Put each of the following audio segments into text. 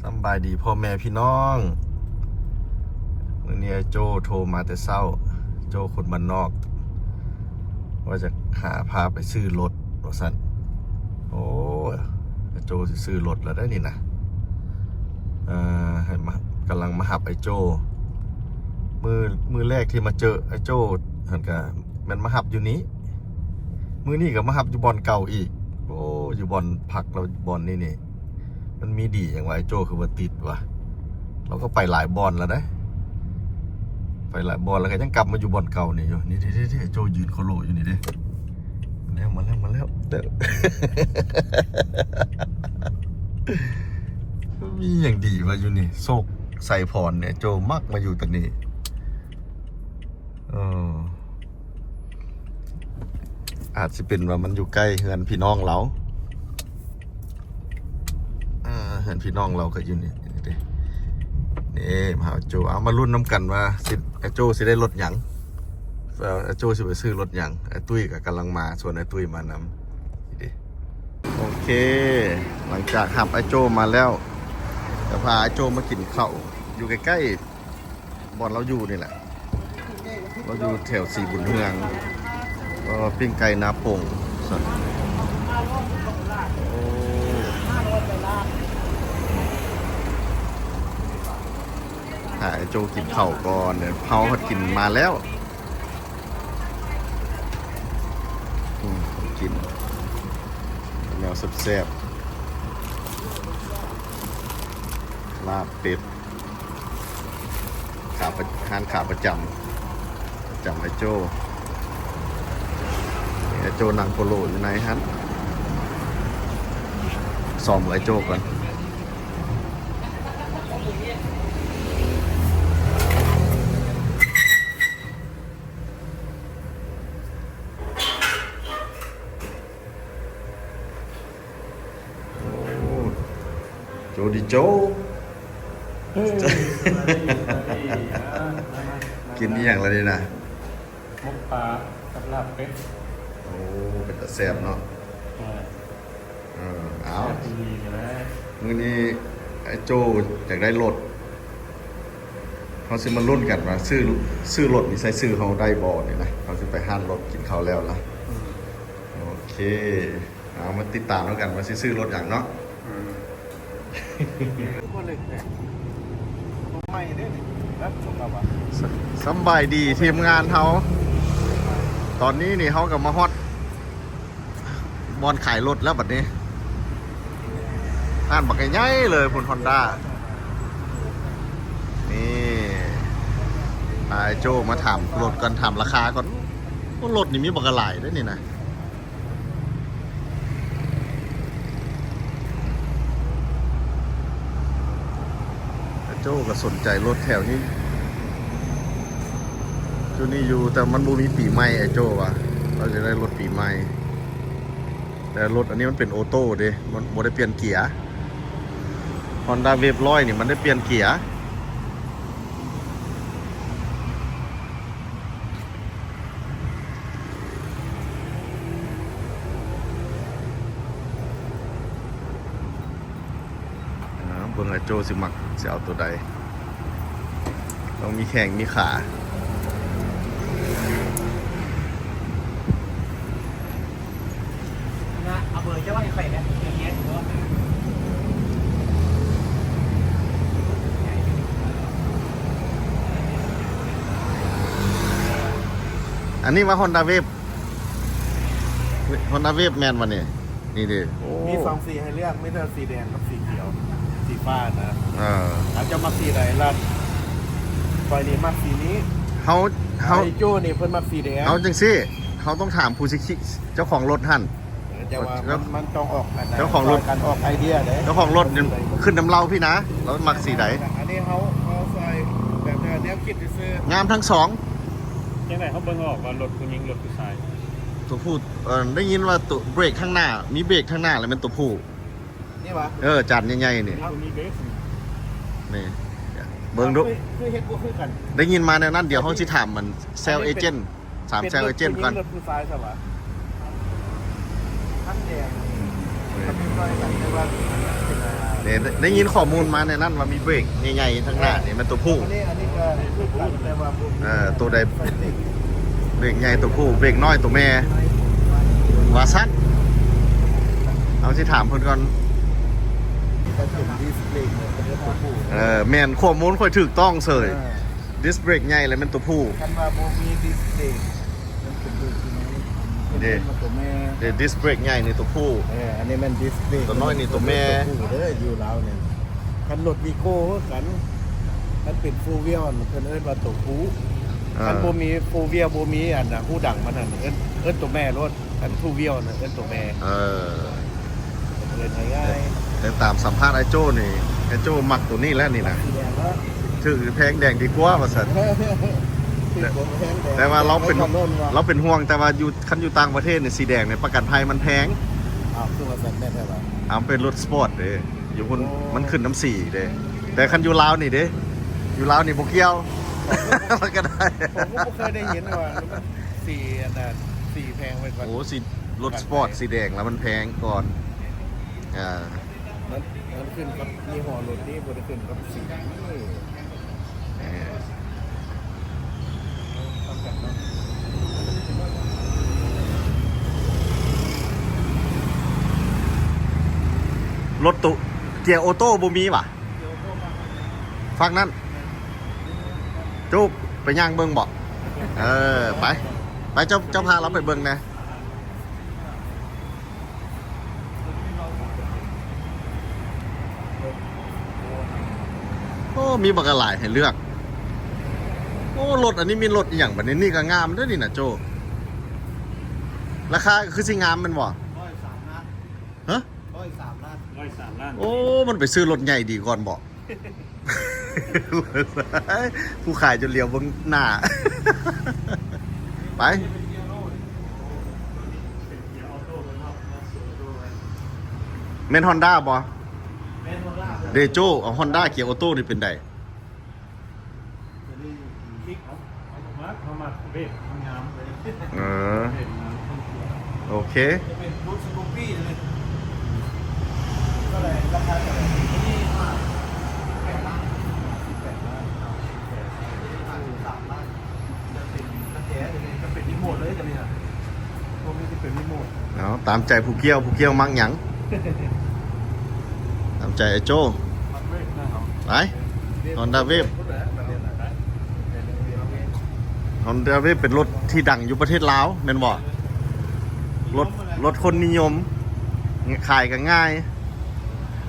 สำบายดีพ่อแม่พี่น้องวันนี้โจโทรมาแต่เช้าโจคนบ้านนอกว่าจะพาไปซื้อรถว่าสั่นโอ้โจสิซื้อรถแล้วได้นี่นะให้มากำลังมาหับไอ้โจมือแรกที่มาเจอไอ้โจเห็นกันมันมาหับอยู่นี้มือนี่ก็มาหับอยู่บอลเก่าอีกโอ้อยู่บอลผักเราบอลนี่มันมีดีอย่างไรโจคือว่าติดวะเราก็ไปหลายบอลแล้วนะไปหลายบอลแล้วก็ยังกลับมาอยู่บอลเก่านี่อยู่นี่ที่โจยืนโคโลอยู่นี่ดิมาแล้วเด้อ มีอย่างดีมาอยู่นี่โศกใส่พรเนี่ยโจมักมาอยู่ตรงนี้อาจจะเป็นว่ามันอยู่ใกล้เฮือนพี่น้องเราเฮือนพี่น้องเราก็อยู่นี่มาหาโจเอามารุ่นน้ำกันว่าไอ้โจสิได้รถหยังไอ้โจสิไปซื้อรถหยังไอ้ตุ้ยก็กำลังมาส่วนไอ้ตุ้ยมานำโอเคหลังจากหับไอ้โจมาแล้วจะพาไอ้โจมากินข้าวอยู่ใกล้ๆบ่อนเราอยู่นี่แหละเราอยู่แถวสีบุญเฮืองก็ปิ้งไก่นาโป่งไอ้โจกินข้าวก่อนเนี่ยเขากินมาแล้วกินแนวแซ่บๆลาบเป็ดขาประจำไอ้โจนั่งโปโลอยู่ในฮันซ้อมไอ้โจก่อนโจดิโจกินนี่อย่างไรดีนะมกปลากับลาบเป็ดโอ้เป็นตะแซ่บเนาะเอามื้อนี้ไอ้โจอยากได้รถเขาสิมาลุ้นกันว่าซื้อรถนี่ใส่ซื้อเขาได้บ่นี่นะเขาสิไปห้านรถกินข้าวแล้วล่ะโอเคเอามาติดตามแล้วกันว่าสิซื้อรถอย่างเนาะสบายดีทีมงานเขาตอนนี้นี่เขากับมาฮอตบอลขายรถแล้วบัดนี้อ่านบักใหญ่เลยพุ่นฮอนด้านี่ไอโจมาถามรถกันถามราคาก่อนรถนี่มีบักกะหลายด้วยนี่นะโจก็สนใจรถแถวนี้จูนี่อยู่แต่มันบูมีปีใหม่ไอ้โจว่ะเราจะได้รถปีใหม่แต่รถอันนี้มันเป็นออโต้ดิมันบ่ได้เปลี่ยนเกียร์ Honda Wave 100นี่มันได้เปลี่ยนเกียร์เบิ่งไอ้โจสิมักสิเอาตัวใดต้องมีแข้งมีขาเอาเบอร์จะว่าใครเนี่ยอันนี้มา Honda Wave แมนวันนี้นี่ดิมี2สีให้เลือกไม่ใช่สีแดงกับสีเขียวสีฟ้านะอาจจะมาสีไหนล่ะไฟนี้มาสีนี้เขาไอโจนี่เพิ่นมาสีแดงเขาจังซี่เขาต้องถามผู้ชิเจ้าของรถท่านจะว่ามันต้องออกเจ้าของรถการออกไอเดียเด้เจ้าของรถขึ้นน้ำเล่าพี่นะแล้วมักสีไหนอันนี้เขาใส่แบบแนวคิดซื้องามทั้งสองยังไงเขาเบิ่งออกว่ารถผู้หญิงรถผู้ชายตัวผู้ได้ยินว่าตัวเบรกข้างหน้ามีเบรกข้างหน้าแล้วเป็นตัวผู้นี่วะจานใหญ่ๆนี่นี่เบิ่งดูคือเฮ็ดบ่คือกันได้ยินมาในนั้นเดี๋ยวเขาสิถามมันเซลเอเจนต์ถามเซลเอเจนต์ก่อนรถผู้ชายใช่ปะทั้งแดงทำเป็นร้อยกันแต่ว่านี่ เนี่ยได้ยินข้อมูลมาในนั้นว่ามีเบรกใหญ่ๆทั้งหน้าเนี่ยมันตัวผู้ อันนี้ก็คือกันแต่ว่าบ่มี ตัวใดเบรกใหญ่ตัวผู้เบรกน้อยตัวแม่ว่าสั้นเอาที่ถามเพิ่นก่อน ก็เป็นดิสเพลย์เนี่ยเป็นตัวผู้ แม่นข้อมูลค่อยถูกต้องเสยดิสเบรกใหญ่เลยมันตัวผู้ คันว่าบ่มีดิสเพลย์มันเป็นตัวที่ไหนเป็นตัวแม่ เดี๋ยวดิสเบรกใหญ่นี่ตัวผู้ อันนี้มันดิสเพลย์ ตัวน้อยนี่ตัวแม่ ตัวผู้เด้ออยู่ลาวเนี่ยคันรถวีโก้กันมันเป็นฟูเวียลเพิ่นเอิ้นว่าตัวผู้คันบ่มีฟูเวียลบ่มีอันน่ะฮู้ดังมันนั่นเอิ้นตัวแม่รถคันฟูเวียลน่ะเอิ้นตัวแม่เอิ้นง่าย แต่ตามสัมภาษณ์ไอ้โจ้นี่ไอ้โจ้มักตัวนี้แล้วนี่นะ ๆสีแดงแล้ว ชื่อแพงแดงดีกว่าว่าสัน แต่ว่าเราเป็นห่วงแต่ว่าอยู่คันอยู่ต่างประเทศเนี่ยสีแดงเนี่ยประกันภัยมันแพง อ้าวคือว่าแบบแม่แท้ว่า เอาเป็นรถสปอร์ตเด้อยู่คนมันขึ้นน้ำสีเด้แต่คันอยู่ลาวนี่เด้อยู่ลาวนี่บ่เกี่ยว มันก็ได้ ผมก็บ่เคยได้เห็นว่ามันสีอันนั้นสีแพงไปก่อน โอ้สีรถสปอร์ตสีแดงแล้วมันแพงก่อนมันขึ้นกับยี่ห้อรถนี่บ่ได้ขึ้นกับสี รถตุเกียร์ออโต้บ่มีป่ะฟังนั้นจุ๊บไปย่างเบิ่งบ่ไปเจ้าพาเราไปเบิ่งนะโอ้มีบักหลายให้เลือกโอ้รถอันนี้มีรถอหย่างแบบนี้นี่ก็งามด้วยนี่นะโจราคาคือสิงามแมันบ่ 103ล้าน ฮะ 103ล้าน 103 ล้าน โอ้มันไปซื้อรถใหญ่ดีก่อนบ่ ผู้ขายจนเลี้ยวเบิ่งหน้า ไปแม่น Honda บ่ แม่นบ่ล่ะ เดโจเอา Honda เกียร์ออโต้นี่เป็นได ตัวนี้คลิกเอา เอามาเวทงามเลย เออ เวทงาม โอเค จะเป็นบูทสกูปปี้เลยก็เลยราคาเท่าไหร่นี่8ล้าน18ล้าน3ล้านจะเป็นกระแสเลยจะเป็นรีโมทเลยจะเนี่ยพวกนี้จะเป็นรีโมท เอาตามใจผู้เกี่ยวมักหยัง ตามใจไอ้โจ มันเวทนะครับ ไป Honda Wave Honda Wave เป็นรถที่ดังอยู่ประเทศลาวแม่นบ่รถคนนิยมขายกันง่าย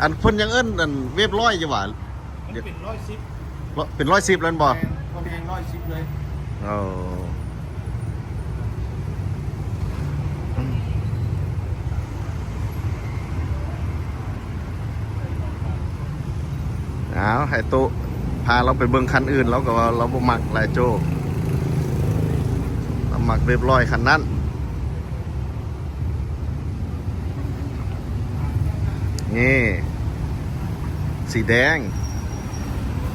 อันเพิ่นยังเอิ้นอันเวฟร้อยอยู่ว่า มันเป็น110 เป็น110แล้วบ่ แพง110เลย เอาให้โตพาเราไปเบิ่งคันอื่นแล้วก็ว่าเราบ่มักหลายโจเรามักเวฟร้อยคันนั้นนี่สีแดง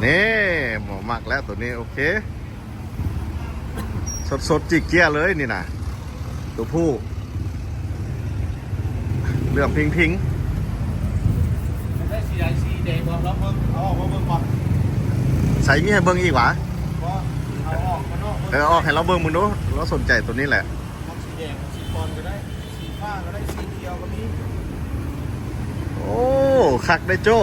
นี่หมอมักแล้วตัวนี้โอเคสดจิกเกียร์เลยนี่นะตัวผู้เรื่องพิง ได้สีแดงความรับเพิ่มเอาออกมาเพิ่มก่อน ใส่มีให้เบิ่งอีกหวะ ก็เอาออกมานอก ออกให้เราเบิ่งมึงดูเราสนใจตัวนี้แหละ สีแดงสีบอลก็ได้สีฟ้าก็ได้สีเขียวก็มี โอ้คักได้โจ้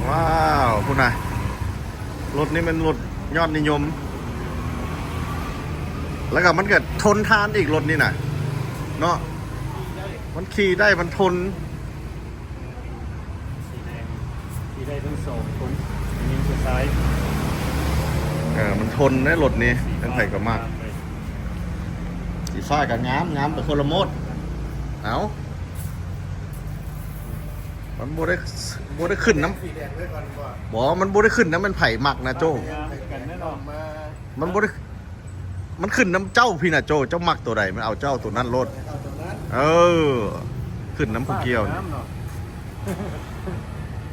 ว้าวคุณนายรถนี้เป็นรถยอดนิยม แล้วก็มันเกิดทนทานอีกรถนี่น่ะเนาะมันขี่ได้มันทน สีแดงที่ได้ทั้งสองคนยิงสุดท้าย มันทนนะรถนี้เป็นไผ่ก็มากสีฟ้ากับงามแต่คนละโมดเอามันบ่ได้ขึ้นน้ สีแดงไว้ก่อนก่อน ำบอกมันบ่ได้ขึ้นน้ำมันไผ่มักนะโจ้ งามกันแน่นอน มา มันบ่ได้มันขึ้นน้ำเจ้าพี่น่ะโจ้เจ้ามักตัวใดมันเอาเจ้าตัวนั้นรถ เอาตรงนั้น ขึ้นน้ำผู้เกี่ยวนี่ น้ำเนาะ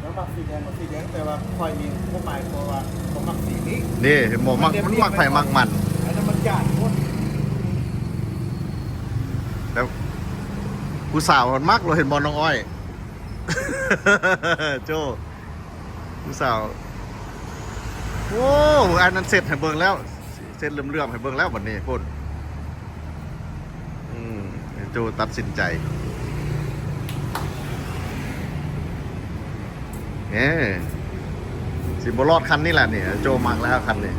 แล้วมักสีแดงก็สีแดงแต่ว่าคอยมีความหมายเพราะว่าผมมักสีนี้ นี่เห็นบอกมักมันมักไผ่มักมัน อันนั้นมันหยาดหมด แล้วผู้สาวมันมักเราเห็นบอลน้องอ้อย โจผู้สาวโอ้อันนั้นเสร็จให้เบิ่งแล้วเสร็จเลื่อมๆให้เบิ่งแล้วบัดนี้พุ่นโจตัดสินใจสิบรอดคันนี้แหละเนี่ยโจมักแล้วคันนี้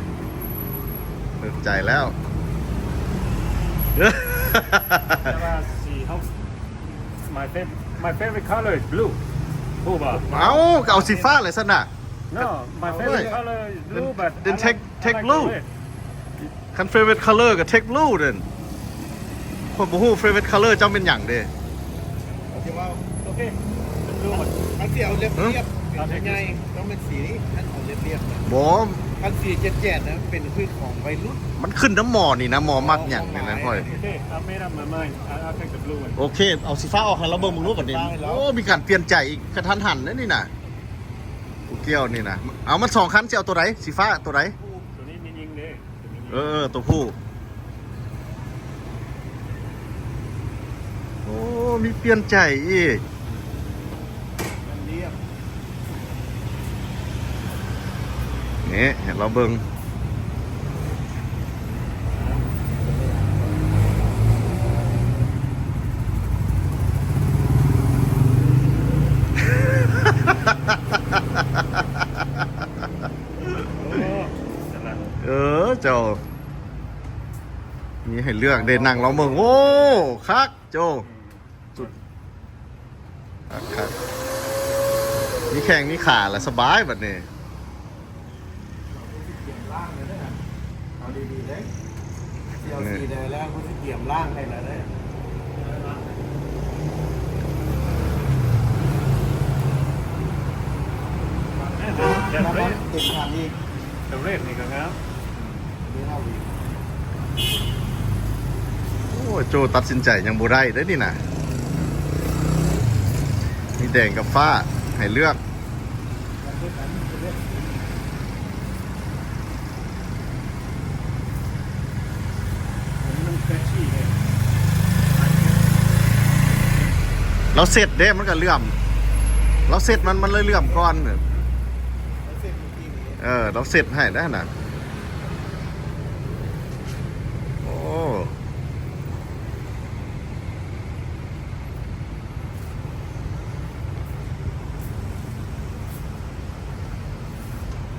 เปิดใจแล้ว แต่ว่าสีเขา my favorite color is blue ผู้บ่ เอาก็เอาสีฟ้าเลยสนะ no my favorite color is blue but Then I take I like blue. the red. คัน favorite color ก็ take blue เด่นคนบ่ฮู้ favorite color เจ้าเป็นหยังเด้ ที่ว่า โอเคเป็น blue หมด อันที่เอาเรียบเรียบเป็นไงต้องเป็นสีนี้อันเอาเรียบเรียบนะ บ่ อันสีแจ๊ดๆนะเป็นพืชของวัยรุ่น มันขึ้นน้ำหมอนี่นะหมอมักหยังนี่นะพ่อย โอเค I made up my mind I'll take the blue one โอเค เอาสีฟ้าออกให้เราเบิ่งมึงรู้บัดนี้โอ้มีการเปลี่ยนใจอีกกระทันหันนะนี่น่ะกูเกี่ยวนี่นะเอามัน2คันสิเอาตัวไหนสีฟ้าตัวไหน ตัวนี้มียิงเลยตัวนี้มียิง ตัวผู้โอ้มีเปลี่ยนใจอีก มันเรียบ นี่เห็นเราเบิ่ง โอ้สลัด เจ้ามีให้เลือกเด่นนั่งเราเบิ่งโอ้คักโจสุดครับมีแข้งมีขาละสบายแบบนี้ เกี่ยมล่างเลยนะเอาดีๆเลยเสียวสีได้แล้วคุณจะเกี่ยมล่างให้แล้วได้ เดี๋ยว แล้ว เร ก็ ด เต็มทางอีก เดี๋ยวเรดนี่ก็งาม นี่เอาอีก โอ้โจตัดสินใจยังบ่ได้เด้อนี่นะมีแดงกับฟ้าให้เลือก มันแฟชชี่เลย เราเสร็จเด้มันก็เลื่อมเราเสร็จมันเลยเลื่อมก่อนเราเสร็จให้ได้น่ะโอ้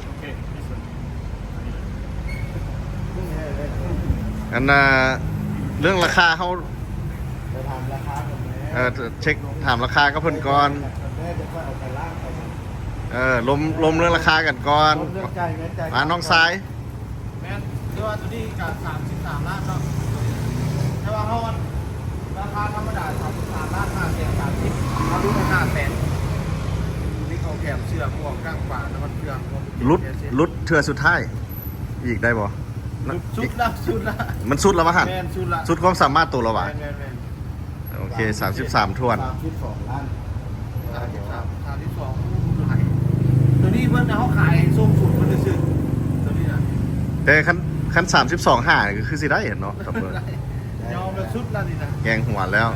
โอเคที่สุด อันน่ะเรื่องราคาเขา ไปถามราคากันไหม เช็คถามราคาก็เพิ่นก่อน แม่จะค่อยเอาไปล่างไป ลมเรื่องราคากันก่อน เรื่องใจแม่ใจ มาน้องซ้าย แม่ที่ว่าตัวนี้กับ33ล้านเนาะแต่ว่าเขาราคาธรรมดา33ล้าน530เขาดูใน500,000นี่เขาแถมเชือกพวกก้างฝาน้ำมันเครื่อง ลุดเทือสุดท้าย อีกได้บ่ ชุดละ มันสุดแล้ววะหัน แมนชุดละ สุดความสามารถตัวเราวะ แมน โอเค 33ถ้วน 32ล้าน32ไหลตัวนี้เพิ่นเขาขายทรงสุดมันจะซื้อตัวนี้นะ แต่คัน32 5ก็คือสิได้เห็นเนาะครับเพิ่น ยอมแล้วชุดละนี่นะ แกงหัวแล้ว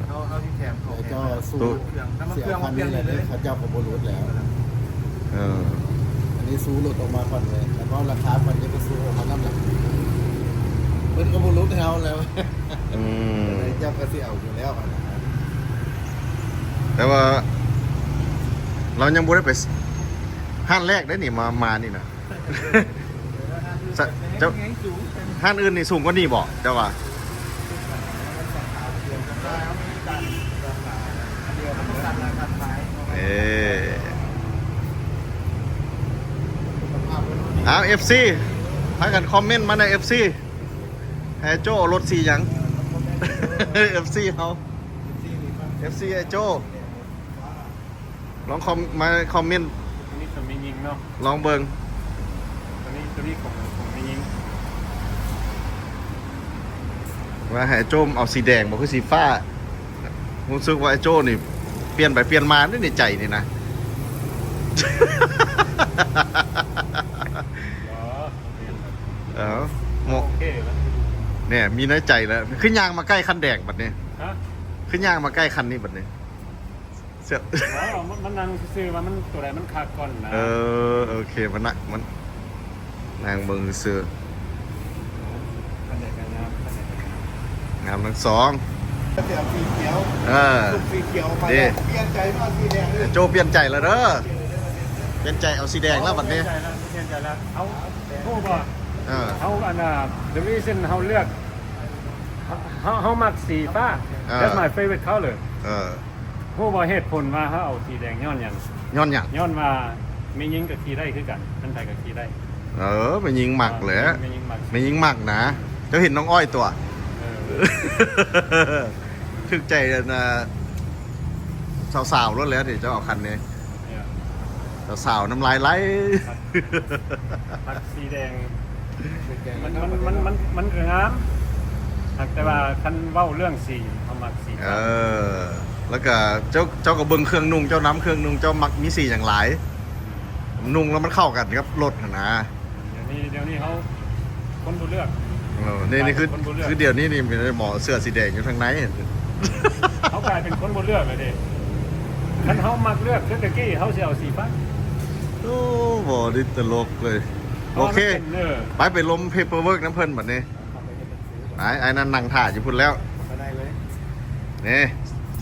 เอาที่แถมเขาแถม สู้ เครื่องน้ำมัน เสีย เครื่อง พั มาน เปลี่ย นี้ น เล เลย ย เขาเจ้าของบรุษแล้ว เออ อันนี้สู้หลุดออกมาก่อนเลยแล้วก็ราคามันจะไปสู้ออกมาน้ำหลังเพิ่นก็บรุษแล้วแล้ว อืม เจ้าก็สิเอาอยู่แล้วอะนะ แต่ว่า เรายังบ่ได้ไปห้านแรกได้นี่มานี่นะ เจ้า ห้านอื่นนี่สูงกว่านี่บ่เจ้าว่า เออเอา FC พากันคอมเมนต์มาใน FC ให้โจ้รถสีหยัง FC เขา FC ไอโจ้ลองมาคอมเมนต์ ตัวนี้ตัวมียิงเนาะ ลองเบิง ตัวนี้ของมียิง ว่าให้ไอ้โจ้เอาสีแดงบอกคือสีฟ้ารู้สึกว่าไอ้โจ้นี่เปลี่ยนไปเปลี่ยนมาด้วยในใจนี่นะ เออหมก โอเคแล้ว เนี่ยมีน้อยใจแล้วขึ้นยางมาใกล้คันแดงบัดนี้ ฮะ ขึ้นยางมาใกล้คันนี้บัดนี้ เสีย ว้าวมันนั่งซื้อมามันตัวไหนมันขาดก่อนนะ โอเคมันนักมันนางเบิ่งซื่อ คันไหนกันงามคันไหนกันงาม งามทั้งสอง เสียสีเขียว เออ ลูกสีเขียวมา ดี เปลี่ยนใจมาสีแดงเลย โจเปลี่ยนใจแล้วเด้อเปลี่ยนใจเอาสีแดงแล้วบัดนี้ เปลี่ยนใจแล้วเอาโอ้บ่ เออ เขาอันน่ะ the reason เขาเลือกเขามักสีฟ้า that's my favorite color เออ ผู้บ่เหตุผลว่าเขาเอาสีแดงย้อนหยัง ย้อนหยัง ย้อนว่ามียิงกับขี่ได้คือกันมันไทยกับขี่ได้ ไปยิงหมักเลย มียิงมัก ไม่ยิงหมักนะเจ้าเห็นน้องอ้อยตัว เออ ถึกใจนะสาวๆรถแล้วเดี๋ยวเจ้าเอาคันนี้ เนี่ย สาวๆน้ำลายไหล ผักสีแดงมันก็งามแต่ว่าคันเว้าเรื่องสีเขามักสี แล้วก็เจ้าก็เบิ่งเครื่องนุ่งเจ้าน้ำเครื่องนุ่งเจ้ามักมีสีอย่างหลายนุ่งแล้วมันเข้ากันกับรถนะ เดี๋ยวนี้เขาคนบ่เลือก นี่คือ คนบ่เลือก คือเดี๋ยวนี้นี่มีหมอเสื้อสีแดงอยู่ทางไหน เขากลายเป็นคนบ่เลือกเลยเด้คันเขามักเลือกคือตะกี้เขาสิเอาสีฟ้า โอ้โหดิตลกเลยโอเคไปล้มเพเปอร์เวิร์กน้ำเพิ่นแบบนี้ไอ้นั่นนั่งถ่ายอยู่พุ่นแล้ว มาได้เลย นี่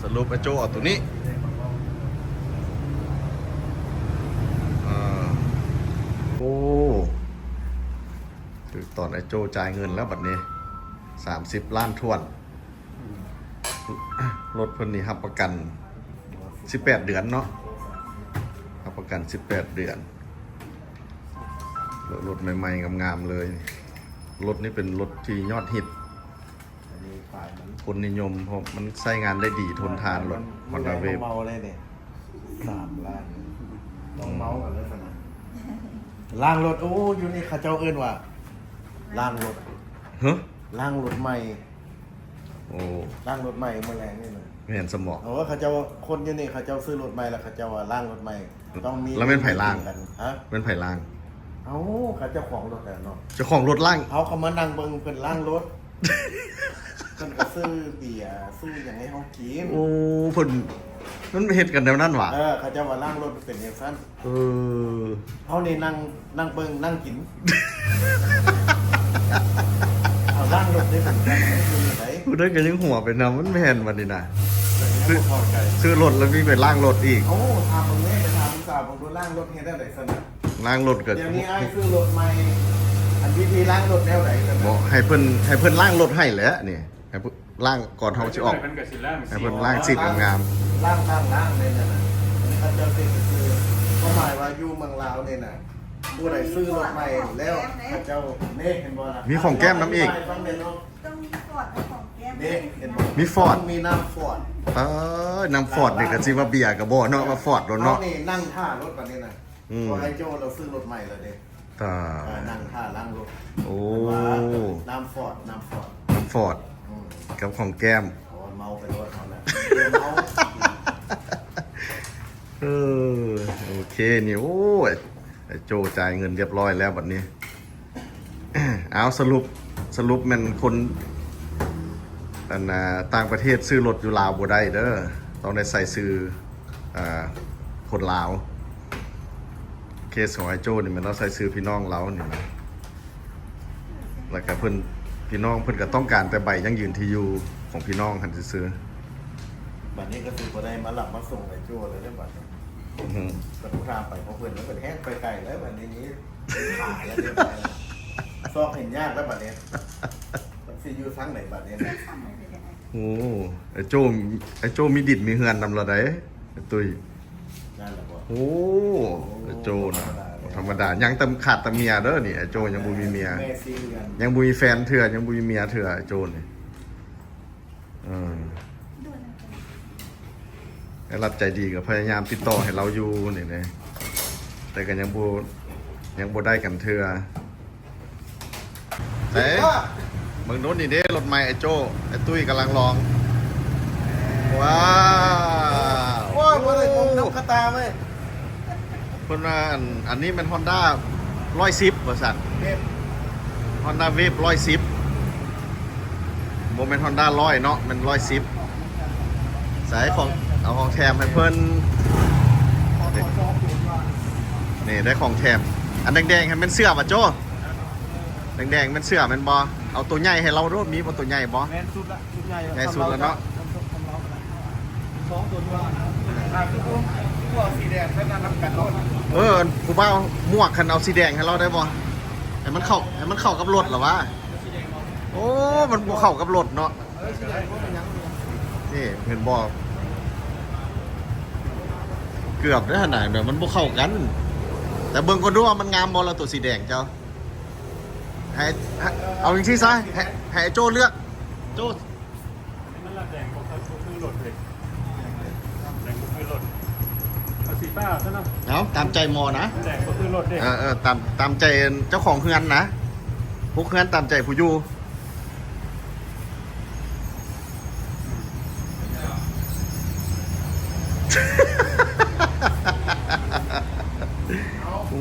สรุปไอ้โจเอาตัวนี้โอ้คือตอนไอ้โจจ่ายเงินแล้วบัดนี้30 ล้านทวนรถเพิ่นนี่รับประกัน18 เดือนเนาะรับประกัน18 เดือนรถใหม่ๆงามๆเลยรถนี้เป็นรถที่ยอดฮิต อันนี้ฝ่ายมัน คนนิยมเพราะมันใช้งานได้ดีทนทานรถฮอนด้าเวฟ เมาเลยเนี่ย3 ล้านต้องเมากันเลยสนะล้างรถโอ้อยู่นี่เขาเจ้าเอิ้นว่าล้างรถ ฮะ ล้างรถใหม่ โอ้ ล้างรถใหม่เมื่อแรงนี่เลย ไม่เห็นสมอง เพราะว่าเขาเจ้าคนอยู่นี่เขาเจ้าซื้อรถใหม่แล้วเขาเจ้าว่าล้างรถใหม่ต้องมี แล้วเป็นไผ่ล้าง กันฮะ เป็นไผ่ล่าง เอ้าเขาเจ้าของรถแต่เนาะ เจ้าของรถล่าง เขามานั่งเบิ่งเพิ่นล้างรถ เพิ่นก็ซื้อเบียร์ซื้ออย่างให้เฮากิน โอ้เพิ่นมันเฮ็ดกันแนวนั้นหวะ เขาเจ้าว่าล้างรถเป็นอย่างซั่น เออ เฮานี่นั่งเบิ่งนั่งกิน เอาล้างรถได้เป็นจังคือได ผู้ใดก็ยังหัวไปนำมันแม่นบัดนี้น่ะ ซื้อพอใจ ซื้อรถแล้วมีไปล่างรถอีก โอ้ถามเบิ่งแม่ไปถามสาวเบิ่งดูล้างรถเฮ็ดได้ไดซั่นน่ะ ล่างรถก็ เดี๋ยวนี้อ้ายซื้อรถใหม่อันวิธีล้างรถแนวไหนกัน บอกให้เพิ่นล่างรถให้แหล้วนี่ให้เพิ่นล่างก่อนเฮาสิออก มันก็สิล่าง ให้เพิ่นล่างสิงาม ล้างเลยน่ะเขาเจ้าสิคือเขาหมายว่าอยู่เมืองลาวเนี่ยน่ะผู้ใดซื้อรถใหม่แล้วเขาเจ้าเน่เห็นบ่ล่ะ มีของแก้มน้ำอีก ฟังเด้อเนาะ ต้องมีฟอร์ดและของแก้ม เน่เห็นบ่ มีฟอร์ด มีน้ำฟอร์ด นำฟอร์ดนี่ก็สิว่าเบียร์ก็บ่เนาะว่าฟอร์ดรถ เนาะ เนาะ นี่นั่งท่ารถบัดนี้น่ะ อืม พอไอ้โจ้เราซื้อรถใหม่แล้วเด้ ตา นั่งท่าล้างรถ โอ้ น้ำฟอร์ด น้ำฟอร์ด อืม กับของแก้ม โอ้ยเมาไปรถเขาน่ะเมา เออโอเคนี่โอ้ยไอ้โจจ่ายเงินเรียบร้อยแล้วบัดนี้ เอาสรุปมันคนอันต่างประเทศซื้อรถอยู่ลาวบ่ได้เด้อต้องได้ใส่ซื้อคนลาวเคสของไอ้โจนี่มันต้องใส่ซื้อพี่น้องเรานี่นะแล้วก็เพิ่นพี่น้องเพิ่นก็ต้องการแต่ใบยังยืนที่อยู่ของพี่น้องคันซื้อ บัดนี้ก็คือบ่ได้มาหลับมาส่งไอ้โจ้เลยเด้อบัดนี้ อื้อหือ ก็ทุกทางไปเพราะเพื่อนแล้วเป็นแห้งไปไกลแล้วบัดนี้ขาแล้วเรียบร้อยแล้วซอกเห็นยากแล้วบัดนี้มันสิอยู่ทั้งไหนบัดนี้นะ ทำอะไรเป็นยังไง โอ้ไอ้โจมีดิดมีเฮือนนำเราได้ไอ้ตุ้ย นั่นแหละบ่ โอ้ไอ้โจนะธรรมดายังแต่ขาดแต่เมียเด้อนี่ไอ้โจยังบ่มีเมีย แม่ซีเรือน ยังบ่มีแฟนเถื่อยังบ่มีเมียเถื่อไอ้โจนี่เออ ดูนะเป็น ไอ้รัดใจดีก็พยายามติดต่อให้เราอยู่นี่นะแต่ก็ยังบ่ได้กันเถื่อเอ๊ะเบิ่งโน้นนี่เด้รถใหม่ไอ้โจไอ้ตุ้ยกำลังลองว้าว โอ้ยบ่ได้ผมน้ำกระตาเว้ย เพิ่นว่าอันนี้มัน Honda 110ว่าซั่น เด็ด Honda Wave 110บ่แม่น Honda 100เนาะมัน110สายของ เอาของแถมให้เพิ่นนี่ได้ของแถมอันแดงๆให้เป็นเสื้อป่ะโจ้แดงๆเป็นเสื้อเป็นบอเอาตัวใหญ่ให้เราด้วยมีบ่ตัวใหญ่บอ แมนสุดละสุดใหญ่ ใหญ่สุดแล้วเนาะ สองตัวตัวสีแดงแค่นั้นกันรถ กูว่าหมวกคันเอาสีแดงให้เราได้บ่ให้มันเข้ากับรถเหรอวะโอ้มันบ่เข้ากับรถเนาะนี่เห็นบ่เกือบได้ขนาดเดี๋ยวมันบ่เข้ากัน แต่เบิ่งก็ดูว่ามันงามบ่ละตัวสีแดงเจ้าให้เอาจริงๆซะให้โจ้เลือกโจ้ มันละแดงของเขาคือรถเลยแดงก็คือรถเอาสีฟ้าซะเนาะ เอาตามใจมอนะ แดงก็คือรถเด็ก ตามใจเจ้าของเฮือนนะผู้เฮือนตามใจผู้อยู่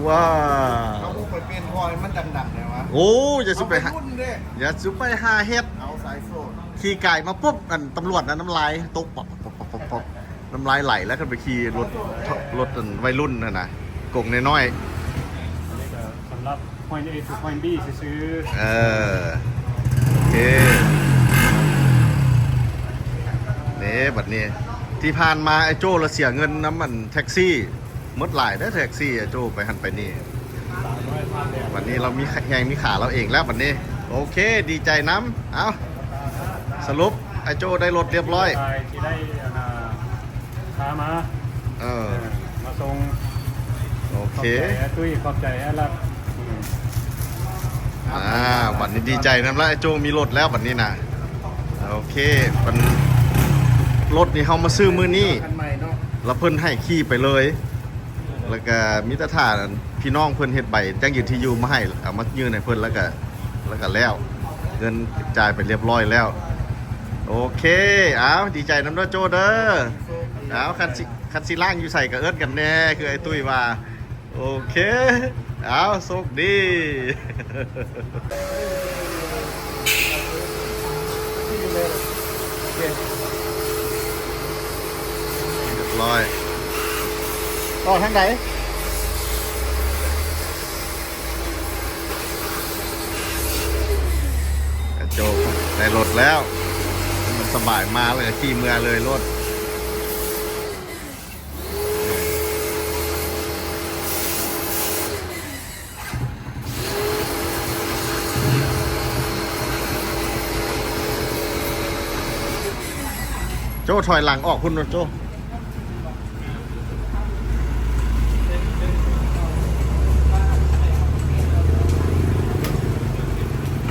ว้า เขาบุกไปเป็นพอยมันดังๆเลยวะ โอ้อย่าสุไป เอารุ่นเด้ อย่าสุไปหาเฮ็ด เอาสายโซ่ ขี่ไก่มาปุ๊บนั่นตำรวจนะน้ำลายตกปับน้ำลายไหลแล้วก็ไปขี่รถวัยรุ่นนะกงน้อย อันนี้ก็สำหรับ point A to point B ซื้อ ๆโอเคนี่บัดนี้ที่ผ่านมาไอ้โจ้เราเสียเงินน้ำมันแท็กซี่มดหลายได้อแท็กซี่ไอ้โจ้ไปหันไปนี่ 300,000เนี่ย วันนี้เรามีแหงมีขาเราเองแล้ววันนี้โอเคดีใจน้ำเอาสรุปไอ้โจ้ได้รถเรียบร้อย ที่ได้ค้ามา มาส่ง โอ ข เค อบใจแอตุ้ยขอบใจแอรัด วันนี้ดีใจน้ำแล้วไอ้โจ้มีรถแล้ววันนี้นะโอเคมันรถนี่เขามาซื้อมือนี้ คันใหม่เนาะ แล้วเพิ่นให้ขี่ไปเลย แล้วก็มิตรท่าพี่น้องเพิ่นเฮ็ดใบแจ้งยืนที่อยู่มาให้เอามายื่นให้เพิ่นแล้วก็แล้วเงินจ่ายไปเรียบร้อยแล้ว โอเคเอาดีใจน้ำเด้อโจเด้อเอาคันสิล่างอยู่ใส่กับเอิ้นกันแน่คือไอ้ตุ้ยว่าโอเคเอาโชคดีเรียบร้อยต่อทางไหนโจได้รถแล้วมันสบายมากเลยขี่เมือเลยรถโจ้ถอยหลังออกคุณรถโจ้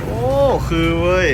โอ้คือเว้ย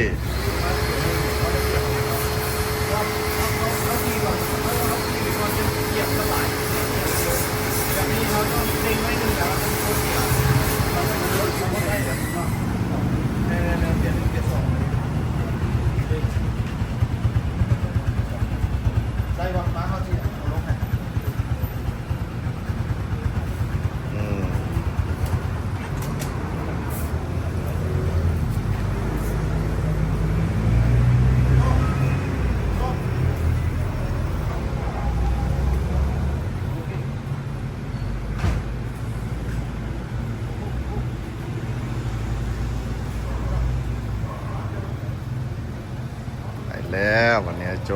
แล้ววันนี้โจ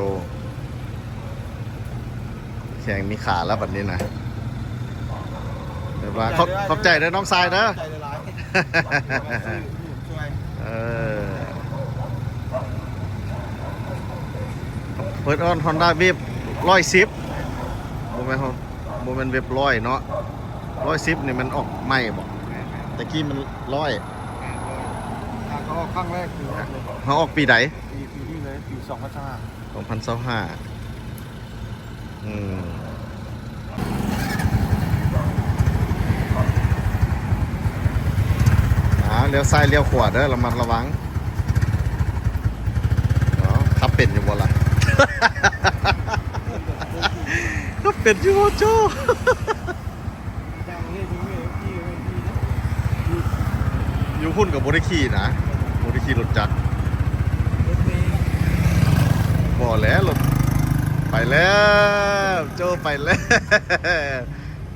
แข่งมีขาแล้ววันนี้นะเดี๋ยวขอบใจเด้อน้องทรายเด้อ ใจละลายช่วย เปิดออนฮอนด้าเว็บ110โมเมนต์เว็บ100เนาะ110นี่มันออกใหม่บอกแต่กี้มัน100 เขาออกข้างแรกคือ เขาออกปีไหน ปีที่เลยปี2025 2025เลี้ยวซ้ายเลี้ยวขวาเด้อระมัดระวังขับเป็นอยู่บ่ล่ะ ขับเป็นอยู่บ่โจ้อยู่พุ่นกับบริขี่นะบริขี่รถจักรบ่แล้วรถ ไปแล้วโจไปแล้ว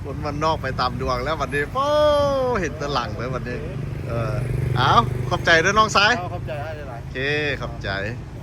คนมันนอกไปตามดวงแล้ววันนี้โอ้เห็นตะหลังเลยวันนี้เอาขอบใจด้วยน้องซ้าย เอาเข้าใจให้หลาย โอเคขอบใจ ๆ